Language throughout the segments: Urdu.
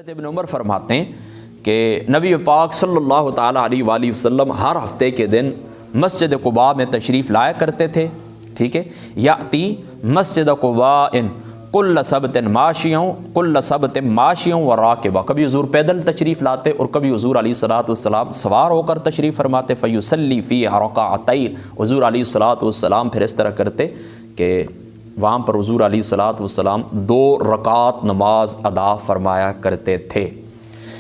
ابن عمر فرماتے ہیں کہ نبی پاک صلی اللہ تعالیٰ علیہ وآلہ وسلم ہر ہفتے کے دن مسجد قباء میں تشریف لایا کرتے تھے. ٹھیک ہے. یاتی مسجد قباء کل سبت ماشیوں و راکبہ. کبھی حضور پیدل تشریف لاتے اور کبھی حضور علیہ الصلوۃ والسلام سوار ہو کر تشریف فرماتے. فیصلی فی رکعتین. حضور علیہ الصلوۃ والسلام پھر اس طرح کرتے کہ وہاں پر حضور علیہ الصلوۃ والسلام 2 رکعات نماز ادا فرمایا کرتے تھے.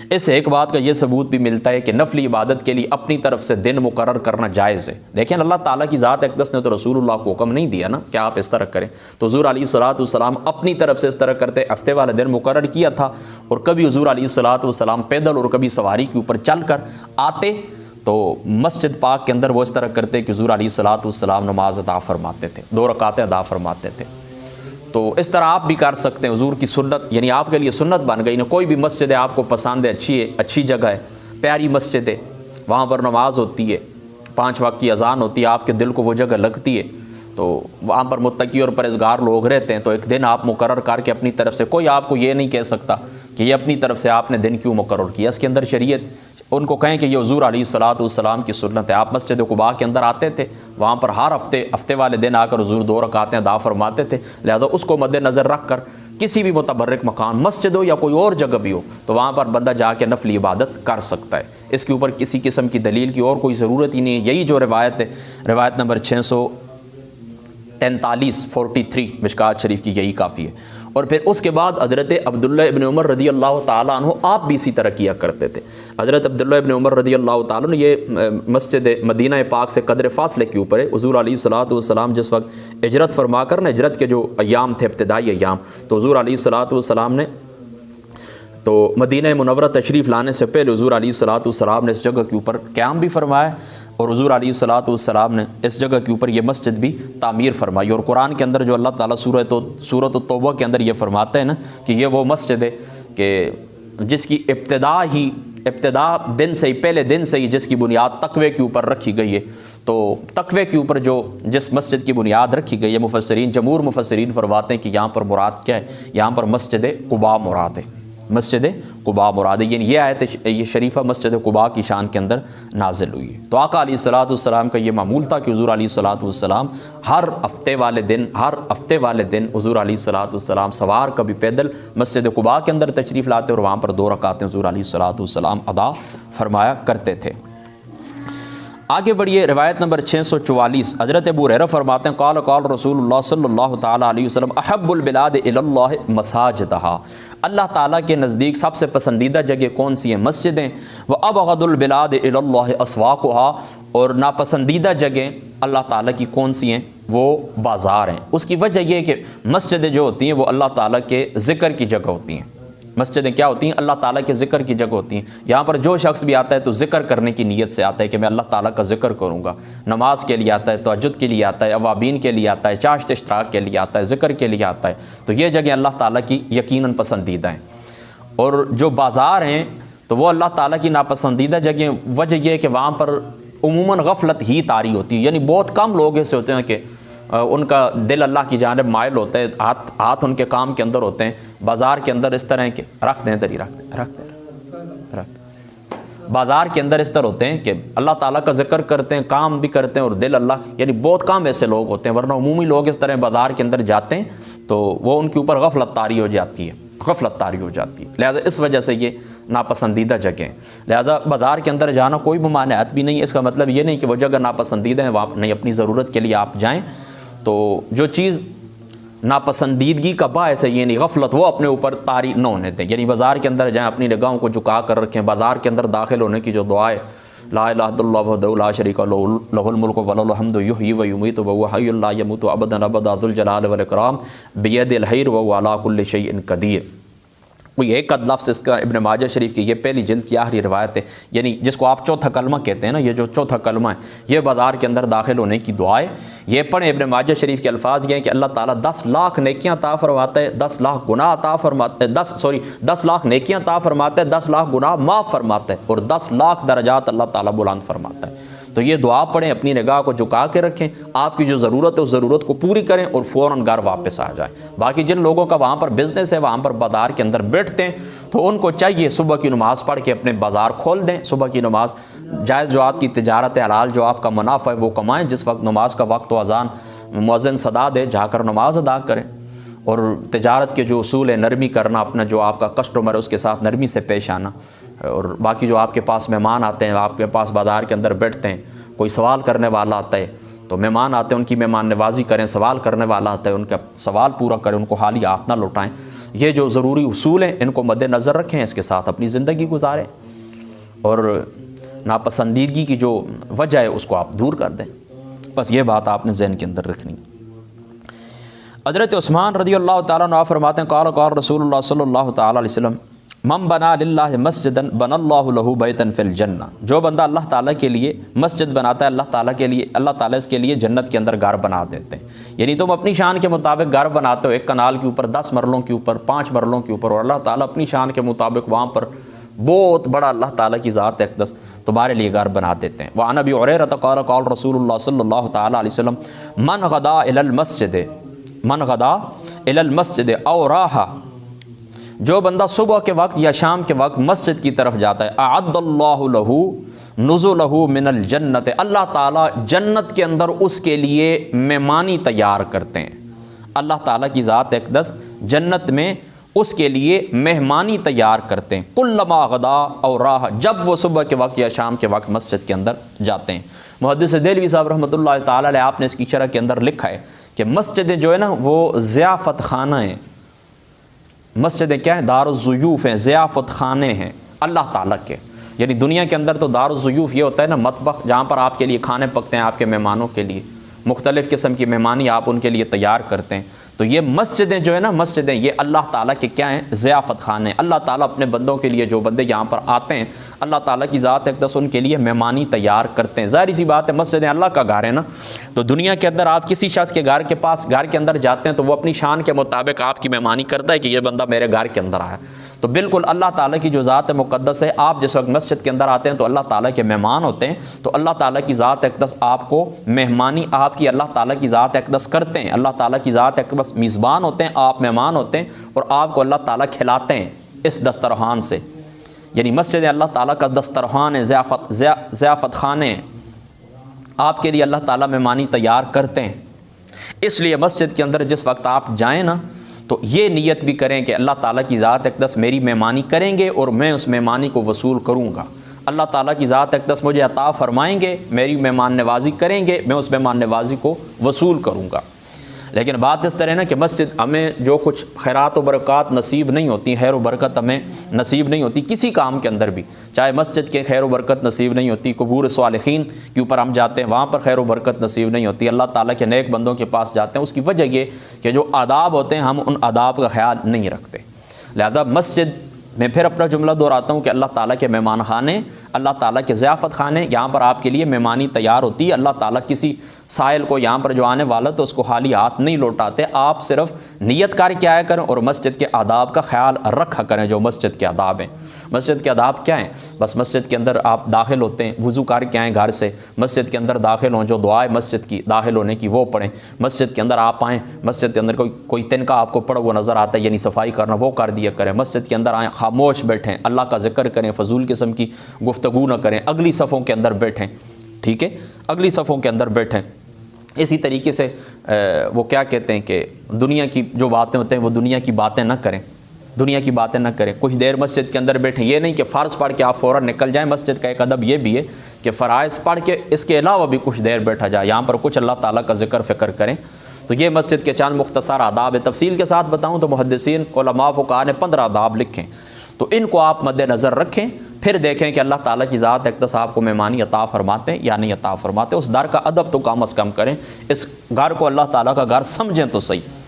اس سے ایک بات کا یہ ثبوت بھی ملتا ہے کہ نفلی عبادت کے لیے اپنی طرف سے دن مقرر کرنا جائز ہے. دیکھیں اللہ تعالیٰ کی ذات اقدس نے تو رسول اللہ کو حکم نہیں دیا نا کہ آپ اس طرح کریں. تو حضور علیہ الصلوۃ والسلام اپنی طرف سے اس طرح کرتے. ہفتے والا دن مقرر کیا تھا اور کبھی حضور علیہ الصلوۃ والسلام پیدل اور کبھی سواری کے اوپر چل کر آتے تو مسجد پاک کے اندر وہ اس طرح کرتے کہ حضور علیہ الصلوۃ والسلام نماز ادا فرماتے تھے, 2 رکعتیں ادا فرماتے تھے. تو اس طرح آپ بھی کر سکتے ہیں. حضور کی سنت یعنی آپ کے لیے سنت بن گئی نا. کوئی بھی مسجد ہے آپ کو پسند ہے, اچھی جگہ ہے, پیاری مسجد ہے, وہاں پر نماز ہوتی ہے, 5 وقت کی اذان ہوتی ہے, آپ کے دل کو وہ جگہ لگتی ہے, تو وہاں پر متقی اور پرہیزگار لوگ رہتے ہیں. تو ایک دن آپ مقرر کر کے اپنی طرف سے, کوئی آپ کو یہ نہیں کہہ سکتا کہ یہ اپنی طرف سے آپ نے دن کیوں مقرر کیا. اس کے اندر شریعت ان کو کہیں کہ یہ حضور علیہ الصلوۃ والسلام کی سنت ہے. آپ مسجد قباء کے اندر آتے تھے, وہاں پر ہر ہفتے والے دن آ کر حضور 2 رکعتیں ادا فرماتے تھے. لہذا اس کو مد نظر رکھ کر کسی بھی متبرک مکان, مسجد ہو یا کوئی اور جگہ بھی ہو, تو وہاں پر بندہ جا کے نفلی عبادت کر سکتا ہے. اس کے اوپر کسی قسم کی دلیل کی اور کوئی ضرورت ہی نہیں ہے. یہی جو روایت ہے, روایت نمبر 643 مشکات شریف کی, یہی کافی ہے. اور پھر اس کے بعد حضرت عبداللہ ابن عمر رضی اللہ تعالیٰ عنہ آپ بھی اسی طرح کیا کرتے تھے. حضرت عبداللہ ابن عمر رضی اللہ تعالیٰ عنہ, یہ مسجد مدینہ پاک سے قدر فاصلے کے اوپر ہے. حضور علیہ الصلوۃ والسلام جس وقت ہجرت فرما کر نا, ہجرت کے جو ایام تھے ابتدائی ایام, تو حضور علیہ الصلوۃ والسلام نے تو مدینہ منورہ تشریف لانے سے پہلے حضور علیہ الصلوۃ والسلام نے اس جگہ کے اوپر قیام بھی فرمایا اور حضور علیہ الصلوۃ والسلام نے اس جگہ کے اوپر یہ مسجد بھی تعمیر فرمائی. اور قرآن کے اندر جو اللہ تعالیٰ سورۃ التوبہ کے اندر یہ فرماتے ہیں نا کہ یہ وہ مسجد ہے کہ جس کی ابتدا دن سے ہی, پہلے دن سے ہی جس کی بنیاد تقوی کے اوپر رکھی گئی ہے. تو تقوی کے اوپر جس مسجد کی بنیاد رکھی گئی ہے, جمہور مفسرین فرماتے ہیں کہ یہاں پر مراد کیا ہے, یہاں پر مسجد قباء مراد ہے. مسجد قباء مراد ہے. یعنی یہ آیت یہ شریفہ مسجد قباء کی شان کے اندر نازل ہوئی ہے. تو آقا علیہ الصلوۃ والسلام کا یہ معمول تھا کہ حضور علیہ الصلوۃ والسلام ہر ہفتے والے دن حضور علیہ الصلوۃ والسلام سوار کبھی پیدل مسجد قباء کے اندر تشریف لاتے اور وہاں پر 2 رکعتیں حضور علیہ الصلوۃ والسلام ادا فرمایا کرتے تھے. آگے بڑھیے. روایت نمبر 644 حضرت ابو ہریرہ فرماتے ہیں قال رسول اللہ صلی اللہ تعالیٰ علیہ وسلم احب البلاد الی اللہ مساجدہا. اللہ تعالیٰ کے نزدیک سب سے پسندیدہ جگہ کون سی ہیں؟ مسجدیں. وابغض البلاد الی اللہ اسواقہا. اور ناپسندیدہ جگہ اللہ تعالیٰ کی کون سی ہیں؟ وہ بازار ہیں. اس کی وجہ یہ ہے کہ مسجدیں جو ہوتی ہیں وہ اللہ تعالیٰ کے ذکر کی جگہ ہوتی ہیں. مسجدیں کیا ہوتی ہیں؟ اللہ تعالیٰ کے ذکر کی جگہ ہوتی ہیں. یہاں پر جو شخص بھی آتا ہے تو ذکر کرنے کی نیت سے آتا ہے کہ میں اللہ تعالیٰ کا ذکر کروں گا. نماز کے لیے آتا ہے, تہجد کے لیے آتا ہے, اوابین کے لیے آتا ہے, چاشت اشتراک کے لیے آتا ہے, ذکر کے لیے آتا ہے. تو یہ جگہ اللہ تعالیٰ کی یقیناً پسندیدہ ہیں. اور جو بازار ہیں تو وہ اللہ تعالیٰ کی ناپسندیدہ جگہیں. وجہ یہ ہے کہ وہاں پر عموماً غفلت ہی طاری ہوتی ہے. یعنی بہت کم لوگ ایسے ہوتے ہیں کہ ان کا دل اللہ کی جانب مائل ہوتا ہے, ہاتھ ان کے کام کے اندر ہوتے ہیں. بازار کے اندر اس طرح کہ رکھ دیں. بازار کے اندر اس طرح ہوتے ہیں کہ اللہ تعالیٰ کا ذکر کرتے ہیں, کام بھی کرتے ہیں اور دل اللہ, یعنی بہت کم ایسے لوگ ہوتے ہیں. ورنہ عمومی لوگ اس طرح بازار کے اندر جاتے ہیں تو وہ ان کے اوپر غفلت طاری ہو جاتی ہے. لہذا اس وجہ سے یہ ناپسندیدہ جگہ ہیں. لہذا بازار کے اندر جانا کوئی ممانعت بھی نہیں ہے. اس کا مطلب یہ نہیں کہ وہ جگہ ناپسندیدہ ہے وہاں نہیں, اپنی ضرورت کے لیے آپ جائیں. تو جو چیز ناپسندیدگی کا باعث ہے یعنی غفلت, وہ اپنے اوپر طاری نہ ہونے دیں. یعنی بازار کے اندر جائیں, اپنی نگاہوں کو جھکا کر رکھیں. بازار کے اندر داخل ہونے کی جو دعا ہے لا الہ الا اللہ وحدہ لا شریک لہ لہ الملک ولہ الحمد یحیی و یمیت وہو حی لا یموت ابدا ابدا ذو الجلال والاکرام بیدہ الخیر وہو علی کل شیء قدیر. کوئی ایک لفظ اس کا ابن ماجہ شریف کی یہ پہلی جلد کی آخری روایت ہے. یعنی جس کو آپ چوتھا کلمہ کہتے ہیں نا, یہ جو چوتھا کلمہ ہے یہ بازار کے اندر داخل ہونے کی دعا ہے. یہ پڑھیں. ابن ماجہ شریف کے الفاظ یہ ہیں کہ اللہ تعالیٰ 10 لاکھ نیکیاں عطا فرماتا ہے, 10 لاکھ گناہ عطا فرماتا ہے, 10 لاکھ نیکیاں عطا فرماتا ہے, 10 لاکھ گناہ معاف فرماتا ہے اور 10 لاکھ درجات اللہ تعالیٰ بلند فرماتا ہے. تو یہ دعا پڑھیں، اپنی نگاہ کو جھکا کے رکھیں، آپ کی جو ضرورت ہے اس ضرورت کو پوری کریں اور فوراً گھر واپس آ جائیں۔ باقی جن لوگوں کا وہاں پر بزنس ہے، وہاں پر بازار کے اندر بیٹھتے ہیں، تو ان کو چاہیے صبح کی نماز پڑھ کے اپنے بازار کھول دیں، صبح کی نماز جائز جو آپ کی تجارت ہے، حلال جو آپ کا منافع ہے وہ کمائیں، جس وقت نماز کا وقت و اذان مؤذن صدا دے جا کر نماز ادا کریں۔ اور تجارت کے جو اصول ہے، نرمی کرنا، اپنا جو آپ کا کسٹمر ہے اس کے ساتھ نرمی سے پیش آنا، اور باقی جو آپ کے پاس مہمان آتے ہیں، آپ کے پاس بازار کے اندر بیٹھتے ہیں، کوئی سوال کرنے والا آتا ہے تو مہمان آتے ہیں ان کی مہمان نوازی کریں، سوال کرنے والا آتا ہے ان کا سوال پورا کریں، ان کو خالی ہاتھ نہ لوٹائیں۔ یہ جو ضروری اصول ہیں ان کو مد نظر رکھیں، اس کے ساتھ اپنی زندگی گزاریں، اور ناپسندیدگی کی جو وجہ ہے اس کو آپ دور کر دیں۔ بس یہ بات آپ نے ذہن کے اندر رکھنی۔ حضرت عثمان رضی اللہ تعالیٰ عنہ فرماتے ہیں قال قال رسول اللہ صلی اللہ تعالیٰ علیہ وسلم من بنا للہ مسجدا بنا اللہ لہ بیتا فی الجنہ، جو بندہ اللہ تعالیٰ کے لیے مسجد بناتا ہے، اللہ تعالیٰ کے لیے، اللہ تعالیٰ اس کے لیے جنت کے اندر گھر بنا دیتے ہیں۔ یعنی تم اپنی شان کے مطابق گھر بناتے ہو، ایک کنال کے اوپر، 10 مرلوں کے اوپر، 5 مرلوں کے اوپر، اور اللہ تعالیٰ اپنی شان کے مطابق وہاں پر بہت بڑا اللہ تعالیٰ کی ذات اقدس تمہارے لیے گھر بنا دیتے ہیں۔ وعن ابی ہریرہ قال قال رسول اللہ صلی اللہ تعالیٰ علیہ وسلم من غدا الی المسجد من غدا الی المسجد او راح، جو بندہ صبح کے وقت یا شام کے وقت مسجد کی طرف جاتا ہے، اعد اللہ لہ نزلہ من الجنت، اللہ تعالیٰ جنت کے اندر اس کے لیے مہمانی تیار کرتے ہیں۔ اللہ تعالیٰ کی ذات اقدس جنت میں اس کے لیے مہمانی تیار کرتے ہیں، کلما غدا او راح، جب وہ صبح کے وقت یا شام کے وقت مسجد کے اندر جاتے ہیں۔ محدث دہلوی صاحب رحمۃ اللہ تعالیٰ علیہ آپ نے اس کی شرح کے اندر لکھا ہے کہ مسجدیں جو ہے نا وہ ضیافت خانہ ہیں، مسجدیں کیا ہیں؟ دار الضیوف ہیں، ضیافت خانے ہیں اللہ تعالیٰ کے۔ یعنی دنیا کے اندر تو دار الضیوف یہ ہوتا ہے نا مطبخ، جہاں پر آپ کے لیے کھانے پکتے ہیں، آپ کے مہمانوں کے لیے مختلف قسم کی مہمانی آپ ان کے لیے تیار کرتے ہیں۔ تو یہ مسجدیں جو ہے نا، مسجدیں یہ اللہ تعالیٰ کے کیا ہیں؟ ضیافت خانے۔ اللہ تعالیٰ اپنے بندوں کے لیے، جو بندے یہاں پر آتے ہیں، اللہ تعالیٰ کی ذات اقدس ان کے لیے مہمانی تیار کرتے ہیں۔ ظاہر سی بات ہے مسجدیں اللہ کا گھر ہے نا، تو دنیا کے اندر آپ کسی شخص کے گھر کے اندر جاتے ہیں تو وہ اپنی شان کے مطابق آپ کی مہمانی کرتا ہے کہ یہ بندہ میرے گھر کے اندر آیا۔ تو بالکل اللہ تعالیٰ کی جو ذات مقدس ہے، آپ جس وقت مسجد کے اندر آتے ہیں تو اللہ تعالیٰ کے مہمان ہوتے ہیں، تو اللہ تعالیٰ کی ذات اقدس آپ کو مہمانی آپ کی اللہ تعالیٰ کی ذات اقدس کرتے ہیں۔ اللہ تعالیٰ کی ذات اقدس میزبان ہوتے ہیں، آپ مہمان ہوتے ہیں، اور آپ کو اللہ تعالیٰ کھلاتے ہیں اس دسترخوان سے۔ یعنی مسجد اللہ تعالیٰ کا دسترخوان ہے، ضیافت خانے ہیں، آپ کے لیے اللہ تعالیٰ مہمانی تیار کرتے ہیں۔ اس لیے مسجد کے اندر جس وقت آپ جائیں نا تو یہ نیت بھی کریں کہ اللہ تعالیٰ کی ذات اقدس میری مہمانی کریں گے اور میں اس مہمانی کو وصول کروں گا۔ اللہ تعالیٰ کی ذات اقدس مجھے عطا فرمائیں گے، میری مہمان نوازی کریں گے، میں اس مہمان نوازی کو وصول کروں گا۔ لیکن بات اس طرح نا کہ مسجد ہمیں جو کچھ خیرات و برکات نصیب نہیں ہوتی، خیر و برکت ہمیں نصیب نہیں ہوتی کسی کام کے اندر بھی، چاہے مسجد کے خیر و برکت نصیب نہیں ہوتی، قبور صالحین کے اوپر ہم جاتے ہیں وہاں پر خیر و برکت نصیب نہیں ہوتی، اللہ تعالیٰ کے نیک بندوں کے پاس جاتے ہیں، اس کی وجہ یہ کہ جو آداب ہوتے ہیں ہم ان آداب کا خیال نہیں رکھتے۔ لہذا مسجد میں پھر اپنا جملہ دہراتا ہوں کہ اللہ تعالیٰ کے مہمان خانے، اللہ تعالیٰ کے ضیافت خانے، یہاں پر آپ کے لیے مہمانی تیار ہوتی ہے۔ اللہ تعالیٰ کسی سائل کو یہاں پر جو آنے والا تو اس کو خالی ہاتھ نہیں لوٹاتے، آپ صرف نیت کر کے آیا کریں اور مسجد کے آداب کا خیال رکھا کریں۔ جو مسجد کے آداب ہیں، مسجد کے آداب کیا ہیں؟ بس مسجد کے اندر آپ داخل ہوتے ہیں وضو کر کے آئیں گھر سے، مسجد کے اندر داخل ہوں، جو دعائیں مسجد کی داخل ہونے کی وہ پڑھیں، مسجد کے اندر آپ آئیں، مسجد کے اندر کوئی تنکا آپ کو پڑا ہوا نظر آتا ہے یعنی صفائی کرنا وہ کر دیا کریں، مسجد کے اندر آئیں خاموش بیٹھیں، اللہ کا ذکر کریں، فضول قسم کی گفتگو نہ کریں، اگلی صفوں کے اندر بیٹھیں، ٹھیک ہے، اگلی صفوں کے اندر بیٹھیں۔ اسی طریقے سے وہ کیا کہتے ہیں کہ دنیا کی جو باتیں ہوتے ہیں وہ دنیا کی باتیں نہ کریں، دنیا کی باتیں نہ کریں، کچھ دیر مسجد کے اندر بیٹھیں، یہ نہیں کہ فرض پڑھ کے آپ فوراً نکل جائیں، مسجد کا ایک ادب یہ بھی ہے کہ فرائض پڑھ کے اس کے علاوہ بھی کچھ دیر بیٹھا جائے، یہاں پر کچھ اللہ تعالیٰ کا ذکر فکر کریں۔ تو یہ مسجد کے چند مختصر آداب ہے، تفصیل کے ساتھ بتاؤں تو محدثین علماء فقہاء نے 15 آداب لکھیں، تو ان کو آپ مد نظر رکھیں، پھر دیکھیں کہ اللہ تعالیٰ کی ذات اقدس آپ کو مہمانی عطا فرماتے ہیں یا نہیں عطا فرماتے، اس در کا ادب تو کم از کم کریں، اس گھر کو اللہ تعالیٰ کا گھر سمجھیں تو صحیح۔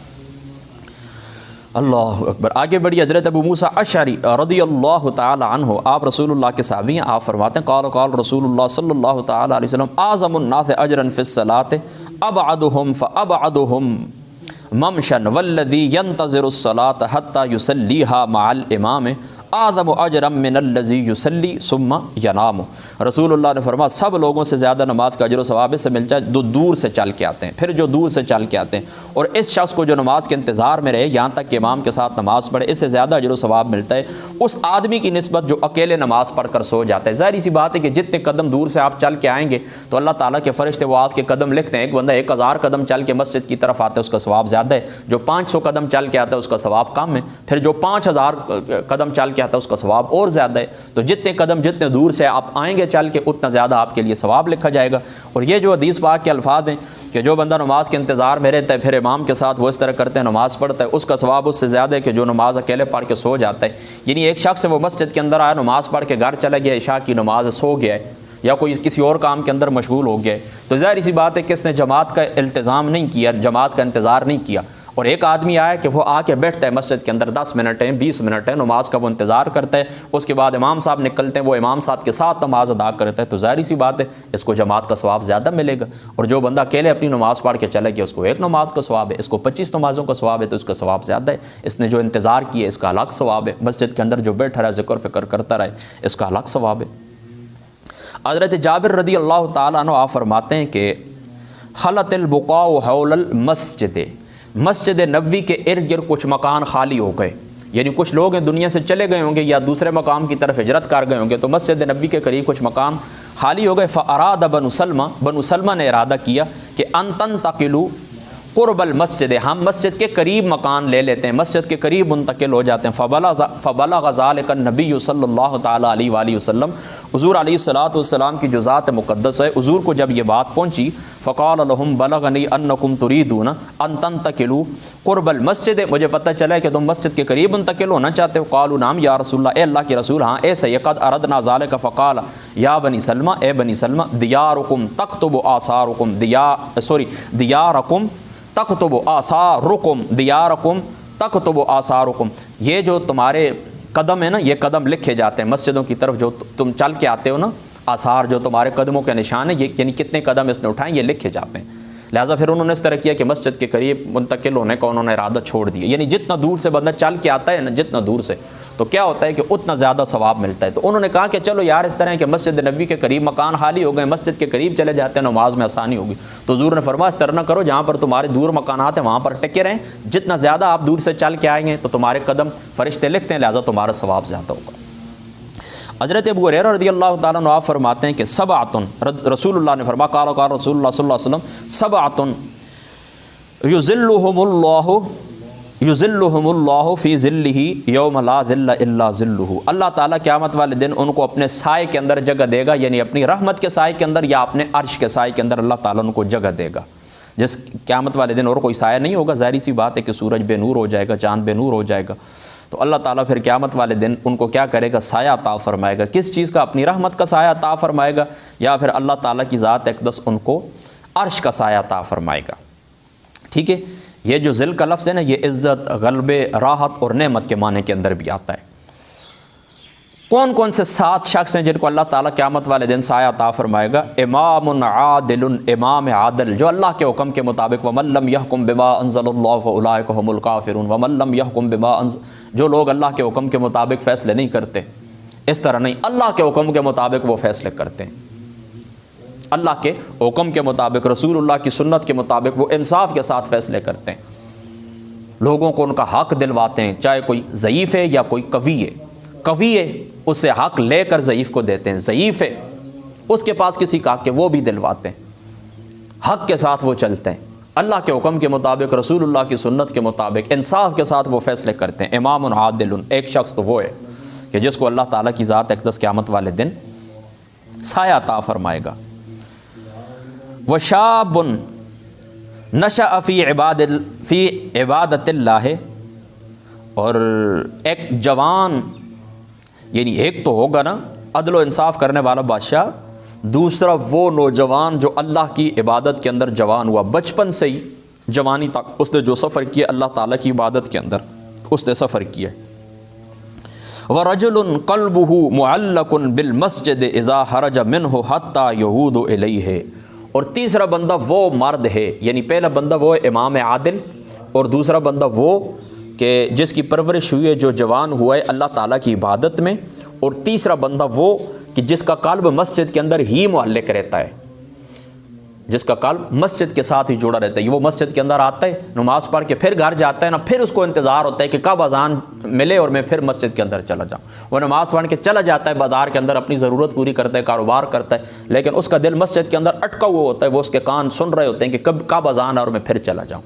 اللہ اکبر۔ آگے بڑھی حضرت ابو موسیٰ اشعری رضی اللہ تعالی عنہ، آپ رسول اللہ کے صحابی ہیں، آپ فرماتے ہیں قال قال رسول اللہ صلی اللہ تعالی علیہ وسلم اعظم الناس اجرا فی الصلاۃ ابعدهم فابعدهم ممشا والذی ينتظر الصلاۃ حتى يصلیها مع الامام اعظم اجرا من الذی یصلی ثم ینام۔ رسول اللہ نے فرمایا سب لوگوں سے زیادہ نماز کا اجر و ثواب اس سے ملتا ہے جو دور سے چل کے آتے ہیں، پھر جو دور سے چل کے آتے ہیں، اور اس شخص کو جو نماز کے انتظار میں رہے یہاں تک کہ امام کے ساتھ نماز پڑھے، اس سے زیادہ اجر و ثواب ملتا ہے اس آدمی کی نسبت جو اکیلے نماز پڑھ کر سو جاتا ہے۔ ظاہر سی بات ہے کہ جتنے قدم دور سے آپ چل کے آئیں گے تو اللہ تعالیٰ کے فرشتے وہ آپ کے قدم لکھتے ہیں۔ ایک بندہ 1000 قدم چل کے مسجد کی طرف آتا ہے اس کا ثواب زیادہ ہے، جو 500 قدم چل کے آتا ہے اس کا ثواب کم ہے، پھر جو 5000 قدم چل کے آتا ہے اس کا ثواب اور زیادہ ہے۔ تو جتنے قدم جتنے دور سے آپ آئیں گے چل کے اتنا زیادہ آپ کے لیے ثواب لکھا جائے گا۔ اور یہ جو حدیث پاک کے الفاظ ہیں کہ جو بندہ نماز کے انتظار میں رہتا ہے پھر امام کے ساتھ وہ اس طرح کرتے ہیں نماز پڑھتا ہے، اس کا ثواب اس سے زیادہ ہے کہ جو نماز اکیلے پڑھ کے سو جاتا ہے۔ یعنی ایک شخص وہ مسجد کے اندر آیا، نماز پڑھ کے گھر چلا گیا، عشاء کی نماز سو گیا ہے یا کوئی کسی اور کام کے اندر مشغول ہو گیا ہے، تو ظاہر سی بات ہے کہ اس نے جماعت کا التزام نہیں کیا، جماعت کا انتظار نہیں کیا۔ اور ایک آدمی آیا کہ وہ آ کے بیٹھتا ہے مسجد کے اندر 10 منٹ ہیں 20 منٹ ہیں، نماز کا وہ انتظار کرتا ہے، اس کے بعد امام صاحب نکلتے ہیں، وہ امام صاحب کے ساتھ نماز ادا کرتا ہے، تو ظاہر سی بات ہے اس کو جماعت کا ثواب زیادہ ملے گا۔ اور جو بندہ اکیلے اپنی نماز پڑھ کے چلے گیا اس کو ایک نماز کا ثواب ہے، اس کو 25 نمازوں کا ثواب ہے، تو اس کا ثواب زیادہ ہے۔ اس نے جو انتظار کیا اس کا الگ ثواب ہے، مسجد کے اندر جو بیٹھا رہا ذکر فکر کرتا رہے اس کا الگ ثواب ہے۔ حضرت جابر رضی اللہ تعالیٰ عنہ آپ فرماتے ہیں کہ خلط البقاء حول المسجد، مسجد نبوی کے ارد گرد کچھ مکان خالی ہو گئے، یعنی کچھ لوگ دنیا سے چلے گئے ہوں گے یا دوسرے مقام کی طرف ہجرت کر گئے ہوں گے، تو مسجد نبوی کے قریب کچھ مقام خالی ہو گئے۔ فاراد بنو سلمہ نے ارادہ کیا کہ ان تنتقلوا قرب المسجد، ہم مسجد کے قریب مکان لے لیتے ہیں، مسجد کے قریب منتقل ہو جاتے ہیں۔ فبلغ ذلك النبی صلی اللہ تعالیٰ علیہ وآلہ وسلم، حضور علیہ الصلاۃ والسلام کی جو ذات مقدس ہے حضور کو جب یہ بات پہنچی، فقال لهم بلغنی انکم تریدون ان تنتقلوا قرب المسجد، مجھے پتہ چلا ہے کہ تم مسجد کے قریب منتقل ہونا چاہتے ہو۔ قالوا نعم یا رسول اللہ، اے اللہ کے رسول ہاں ایسا یہ قد اردنا ذلك فقال یا بنی سلمہ، اے بنی سلمہ دیارکم تکتب آثارکم دیارکم تکتب آثارکم دیارکم تکتب آثارکم، یہ جو تمہارے قدم ہے نا یہ قدم لکھے جاتے ہیں مسجدوں کی طرف، جو تم چل کے آتے ہو نا آثار جو تمہارے قدموں کے نشان ہیں، یہ یعنی کتنے قدم اس نے اٹھائیں یہ لکھے جاتے ہیں۔ لہٰذا پھر انہوں نے اس طرح کیا کہ مسجد کے قریب منتقل ہونے کا انہوں نے ارادہ چھوڑ دیا، یعنی جتنا دور سے بندہ چل کے آتا ہے نا جتنا دور سے تو کیا ہوتا ہے کہ اتنا زیادہ ثواب ملتا ہے۔ تو انہوں نے کہا کہ چلو یار اس طرح ہے کہ مسجد نبوی کے قریب مکان خالی ہو گئے، مسجد کے قریب چلے جاتے ہیں نماز میں آسانی ہوگی۔ تو حضور نے فرمایا اس طرح نہ کرو، جہاں پر تمہارے دور مکانات ہیں وہاں پر ٹکے رہیں، جتنا زیادہ آپ دور سے چل کے آئیں گے تو تمہارے قدم فرشتے لکھتے ہیں، لہٰذا تمہارا ثواب زیادہ ہوگا۔ حضرت ابو ہریرہ رضی اللہ تعالیٰ عنہ آپ فرماتے ہیں کہ سبعۃ، رسول اللہ نے فرمایا قال رسول اللہ صلی اللہ علیہ وسلم سبعۃ یظلہم اللہ فی ظلہ یوم لا ظل الا ظلہ، اللہ تعالیٰ قیامت والے دن ان کو اپنے سائے کے اندر جگہ دے گا، یعنی اپنی رحمت کے سائے کے اندر یا اپنے عرش کے سائے کے اندر اللہ تعالیٰ ان کو جگہ دے گا۔ جس قیامت والے دن اور کوئی سایہ نہیں ہوگا، ظاہری سی بات ہے کہ سورج بے نور ہو جائے گا، چاند بے نور ہو جائے گا، تو اللہ تعالیٰ پھر قیامت والے دن ان کو کیا کرے گا؟ سایہ عطا فرمائے گا۔ کس چیز کا؟ اپنی رحمت کا سایہ عطا فرمائے گا، یا پھر اللہ تعالیٰ کی ذات اقدس ان کو عرش کا سایہ عطا فرمائے گا۔ ٹھیک ہے، یہ جو ذل کا لفظ ہے نا یہ عزت، غلبے، راحت اور نعمت کے معنی کے اندر بھی آتا ہے۔ کون کون سے 7 شخص ہیں جن کو اللہ تعالیٰ قیامت والے دن سایہ عطا فرمائے گا؟ امام عادل، امام عادل جو اللہ کے حکم کے مطابق، ومن لم یحکم بما انزل اللہ فاولئک هم الکافرون، ومن لم یحکم بما جو لوگ اللہ کے حکم کے مطابق فیصلے نہیں کرتے، اس طرح نہیں، اللہ کے حکم کے مطابق وہ فیصلے کرتے ہیں، اللہ کے حکم کے مطابق، رسول اللہ کی سنت کے مطابق وہ انصاف کے ساتھ فیصلے کرتے ہیں، لوگوں کو ان کا حق دلواتے ہیں، چاہے کوئی ضعیف ہے یا کوئی قوی ہے۔ قوی ہے اس سے حق لے کر ضعیف کو دیتے ہیں، ضعیف ہے اس کے پاس کسی کا حق ہے وہ بھی دلواتے ہیں، حق کے ساتھ وہ چلتے ہیں، اللہ کے حکم کے مطابق، رسول اللہ کی سنت کے مطابق انصاف کے ساتھ وہ فیصلے کرتے ہیں۔ امام عادل، ایک شخص تو وہ ہے کہ جس کو اللہ تعالیٰ کی ذات اقدس قیامت والے دن سایہ عطا فرمائے گا۔ وشاب نشأ فی عبادت اللہ، اور ایک جوان، یعنی ایک تو ہوگا نا عدل و انصاف کرنے والا بادشاہ، دوسرا وہ نوجوان جو اللہ کی عبادت کے اندر جوان ہوا، بچپن سے ہی جوانی تک اس نے جو سفر کیا اللہ تعالیٰ کی عبادت کے اندر اس نے سفر کیا۔ وَرَجُلٌ قَلْبُهُ مُعَلَّقٌ بِالْمَسْجِدِ إِذَا خَرَجَ مِنْهُ حَتَّى يَعُودُ إِلَيْهِ، اور تیسرا بندہ وہ مرد ہے، یعنی پہلا بندہ وہ امام عادل، اور دوسرا بندہ وہ کہ جس کی پرورش ہوئی ہے جو جوان ہوا ہے اللہ تعالیٰ کی عبادت میں، اور تیسرا بندہ وہ کہ جس کا قلب مسجد کے اندر ہی معلق رہتا ہے، جس کا قلب مسجد کے ساتھ ہی جڑا رہتا ہے۔ وہ مسجد کے اندر آتا ہے، نماز پڑھ کے پھر گھر جاتا ہے نا، پھر اس کو انتظار ہوتا ہے کہ کب اذان ملے اور میں پھر مسجد کے اندر چلا جاؤں۔ وہ نماز پڑھ کے چلا جاتا ہے بازار کے اندر، اپنی ضرورت پوری کرتا ہے، کاروبار کرتا ہے، لیکن اس کا دل مسجد کے اندر اٹکا ہوا ہوتا ہے، وہ اس کے کان سن رہے ہوتے ہیں کہ کب اذان ہے اور میں پھر چلا جاؤں۔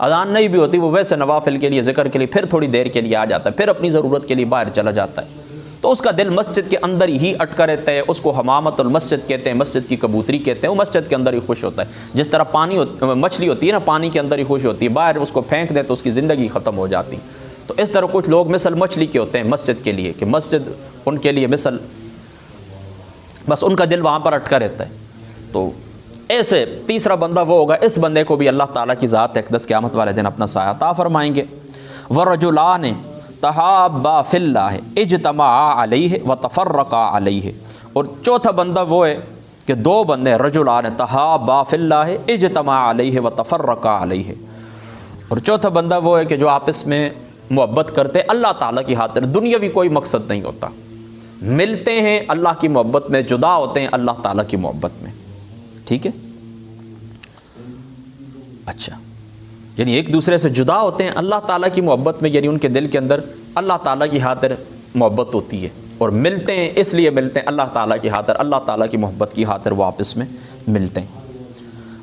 اذان نہیں بھی ہوتی، وہ ویسے نوافل کے لیے، ذکر کے لیے پھر تھوڑی دیر کے لیے آ جاتا ہے، پھر اپنی ضرورت کے لیے باہر چلا جاتا ہے۔ تو اس کا دل مسجد کے اندر ہی اٹکا رہتا ہے، اس کو حمامت المسجد کہتے ہیں، مسجد کی کبوتری کہتے ہیں، وہ مسجد کے اندر ہی خوش ہوتا ہے۔ جس طرح مچھلی ہوتی ہے نا، پانی کے اندر ہی خوش ہوتی ہے، باہر اس کو پھینک دے تو اس کی زندگی ختم ہو جاتی۔ تو اس طرح کچھ لوگ مثل مچھلی کے ہوتے ہیں مسجد کے لیے، کہ مسجد ان کے لیے مثل، بس ان کا دل وہاں پر اٹکا رہتا ہے۔ تو ایسے تیسرا بندہ وہ ہوگا، اس بندے کو بھی اللہ تعالیٰ کی ذات اقدس قیامت والے دن اپنا سایہ عطا فرمائیں گے۔ وَرَجُلَانِ تَحَابَّا فِي اللَّهِ اجْتَمَعَا عَلَيْهِ وَتَفَرَّقَا عَلَيْهِ، اور چوتھا بندہ وہ ہے کہ دو بندے رجلان تحابا فی اللہ اجتماع علیہ وتفرقا علیہ، اور چوتھا بندہ وہ ہے کہ جو آپس میں محبت کرتے اللہ تعالیٰ کی خاطر، دنیاوی کوئی مقصد نہیں ہوتا، ملتے ہیں اللہ کی محبت میں، جدا ہوتے ہیں اللہ تعالیٰ کی محبت میں۔ ٹھیک ہے، اچھا، یعنی ایک دوسرے سے جدا ہوتے ہیں اللہ تعالیٰ کی محبت میں، یعنی ان کے دل کے اندر اللہ تعالیٰ کی خاطر محبت ہوتی ہے، اور ملتے ہیں اس لیے ملتے ہیں اللہ تعالیٰ کی خاطر، اللہ تعالیٰ کی محبت کی خاطر وہ آپس میں ملتے ہیں۔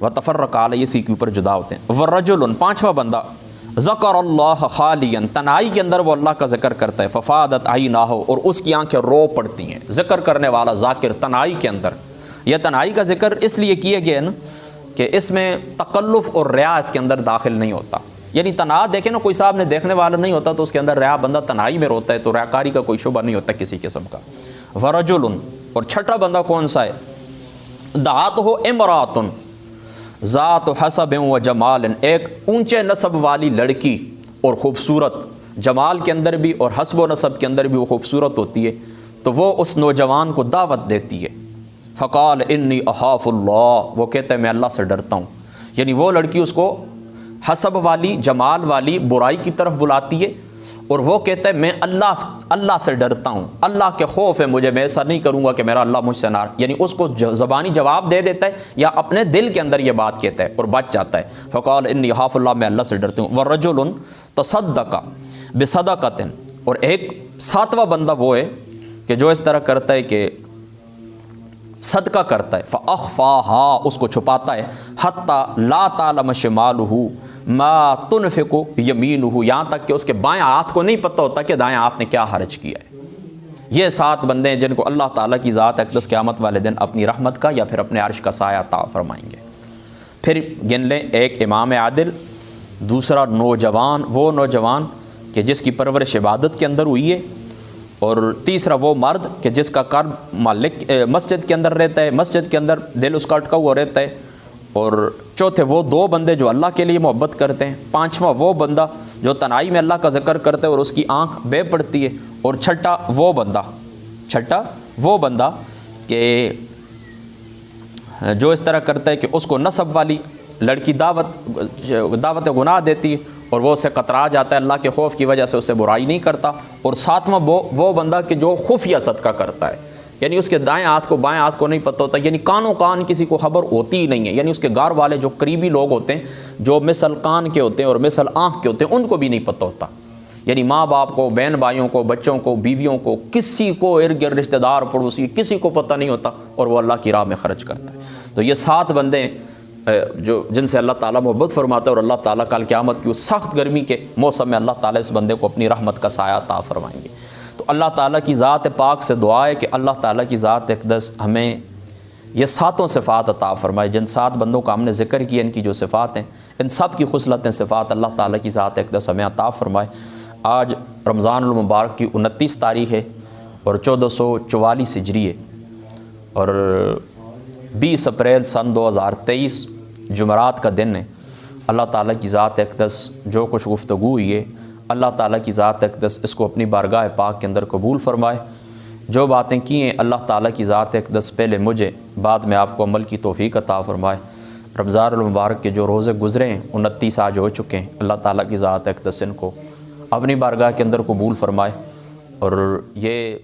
وَتَفَرَّقَا عَلَيْهِ، اسی کے اوپر جدا ہوتے ہیں۔ وَرَجُلٌ، پانچواں بندہ ذکر اللہ خالیًا، تنہائی کے اندر وہ اللہ کا ذکر کرتا ہے، ففادت عیناہ، اور اس کی آنکھیں رو پڑتی ہیں۔ ذکر کرنے والا ذاکر تنہائی کے اندر، یہ تنہائی کا ذکر اس لیے کیا گیا ہے نا کہ اس میں تکلف اور ریا اس کے اندر داخل نہیں ہوتا، یعنی تنہا دیکھیں نا، کوئی صاحب نے دیکھنے والا نہیں ہوتا تو اس کے اندر ریا، بندہ تنہائی میں روتا ہے تو ریاکاری کا کوئی شبہ نہیں ہوتا کسی قسم کا۔ ورجل، اور چھٹا بندہ کون سا ہے؟ دعاتہ امرات ذات حسب و جمال، ایک اونچے نسب والی لڑکی اور خوبصورت، جمال کے اندر بھی اور حسب و نسب کے اندر بھی وہ خوبصورت ہوتی ہے، تو وہ اس نوجوان کو دعوت دیتی ہے۔ فقال انی اخاف اللہ، وہ کہتا ہے میں اللہ سے ڈرتا ہوں، یعنی وہ لڑکی اس کو حسب والی، جمال والی برائی کی طرف بلاتی ہے، اور وہ کہتا ہے میں اللہ سے ڈرتا ہوں، اللہ کے خوف ہے مجھے، میں ایسا نہیں کروں گا کہ میرا اللہ مجھ سے ناراض، یعنی اس کو زبانی جواب دے دیتا ہے یا اپنے دل کے اندر یہ بات کہتا ہے اور بچ جاتا ہے۔ فقال انی اخاف اللہ، میں اللہ سے ڈرتا ہوں۔ ورجل تصدق بصدقۃ، اور ایک ساتواں بندہ وہ ہے کہ جو اس طرح کرتا ہے کہ صدقہ کرتا ہے، فاخفاها، اس کو چھپاتا ہے، حتی لا تعلم شمالہ ما تنفق یمینہ، یہاں تک کہ اس کے بائیں ہاتھ کو نہیں پتہ ہوتا کہ دائیں ہاتھ نے کیا خرچ کیا ہے۔ یہ 7 بندے ہیں جن کو اللہ تعالیٰ کی ذات اقدس قیامت والے دن اپنی رحمت کا یا پھر اپنے عرش کا سایہ عطا فرمائیں گے۔ پھر گن لیں، ایک امام عادل، دوسرا نوجوان، وہ نوجوان کہ جس کی پرورش عبادت کے اندر ہوئی ہے، اور تیسرا وہ مرد کہ جس کا قلب مالک مسجد کے اندر رہتا ہے، مسجد کے اندر دل اس کا اٹکا ہوا رہتا ہے، اور چوتھے وہ 2 بندے جو اللہ کے لیے محبت کرتے ہیں، پانچواں وہ بندہ جو تنہائی میں اللہ کا ذکر کرتا ہے اور اس کی آنکھ بے پڑتی ہے، اور چھٹا وہ بندہ کہ جو اس طرح کرتا ہے کہ اس کو نسب والی لڑکی دعوت گناہ دیتی ہے اور وہ اسے کترا جاتا ہے، اللہ کے خوف کی وجہ سے اسے برائی نہیں کرتا، اور ساتواں وہ بندہ کہ جو خفیہ صدقہ کرتا ہے، یعنی اس کے دائیں ہاتھ کو بائیں ہاتھ کو نہیں پتہ ہوتا، یعنی کانوں کان کسی کو خبر ہوتی ہی نہیں ہے، یعنی اس کے گھر والے جو قریبی لوگ ہوتے ہیں جو مثل کان کے ہوتے ہیں اور مثل آنکھ کے ہوتے ہیں ان کو بھی نہیں پتہ ہوتا، یعنی ماں باپ کو، بہن بھائیوں کو، بچوں کو، بیویوں کو، کسی کو، ارد گرد رشتہ دار پڑوسی کسی کو پتہ نہیں ہوتا، اور وہ اللہ کی راہ میں خرچ کرتا ہے۔ تو یہ 7 بندے جو جن سے اللہ تعالیٰ محبت فرماتا ہے، اور اللہ تعالیٰ کل قیامت کی اس سخت گرمی کے موسم میں اللہ تعالیٰ اس بندے کو اپنی رحمت کا سایہ عطا فرمائیں گے۔ تو اللہ تعالیٰ کی ذات پاک سے دعا ہے کہ اللہ تعالیٰ کی ذات اقدس ہمیں یہ 7 صفات عطا فرمائے، جن 7 بندوں کا ہم نے ذکر کیا، ان کی جو صفات ہیں، ان سب کی خصلتیں، صفات اللہ تعالیٰ کی ذات اقدس ہمیں عطا فرمائے۔ آج رمضان المبارک کی 29 تاریخ ہے اور 1444 ہجری ہے، اور 20 اپریل سن 2023 جمعرات کا دن ہے۔ اللہ تعالیٰ کی ذات اقدس جو کچھ گفتگو ہوئی ہے، اللہ تعالیٰ کی ذات اقدس اس کو اپنی بارگاہ پاک کے اندر قبول فرمائے۔ جو باتیں کی ہیں اللہ تعالیٰ کی ذات اقدس پہلے مجھے، بعد میں آپ کو عمل کی توفیق عطا فرمائے۔ رمضان المبارک کے جو روزے گزرے ہیں 29 آج ہو چکے ہیں، اللہ تعالیٰ کی ذات اقدس ان کو اپنی بارگاہ کے اندر قبول فرمائے۔ اور یہ